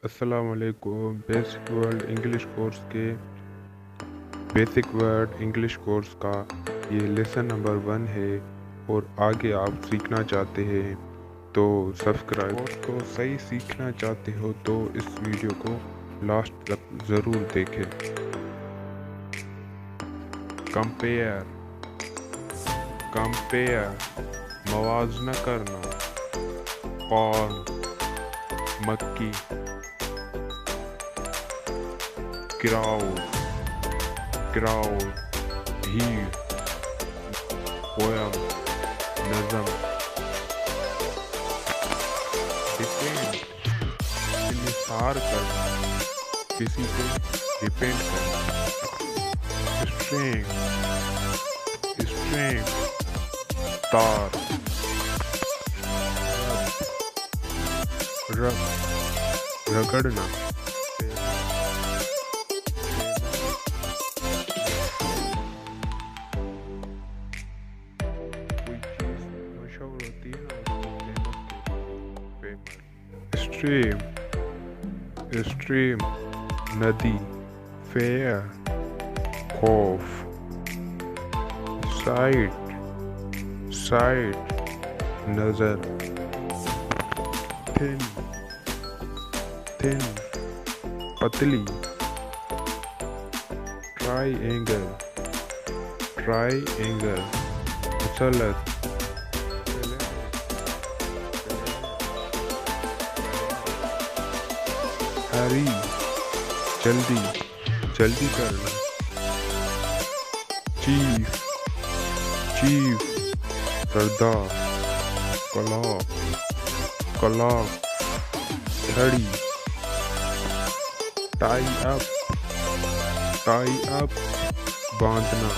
अस्सलाम वालेकुम। Basic word English course के बेसिक वर्ड इंग्लिश कोर्स का ये लेसन नंबर 1 है और आगे आप सीखना चाहते हैं तो सब्सक्राइब। कोर्स को सही सीखना चाहते हो तो इस वीडियो को लास्ट तक ज़रूर देखें। कंपेयर, कंपेयर मवाजना करना। कॉर्न मक्की। क्राउड, क्राउड भीड़। पोयम नज़म। डिपेंड इंहिसार करना, किसी पे डिपेंड करना। स्ट्रेंथ, स्ट्रेंथ तार। रब, रगड़ना। मशहूर होती है ना, फेमस। स्ट्रीम, स्ट्रीम नदी। फेयर खौफ। साइट, साइट नजर। थिन, थिन पतली। ट्राइएंगल, ट्राइएंगल मुसल्लत। हरी, जल्दी, जल्दी करना। चीफ, चीफ सरदार। क्लॉक, क्लॉक घड़ी। टाई अप, टाई अप बांधना।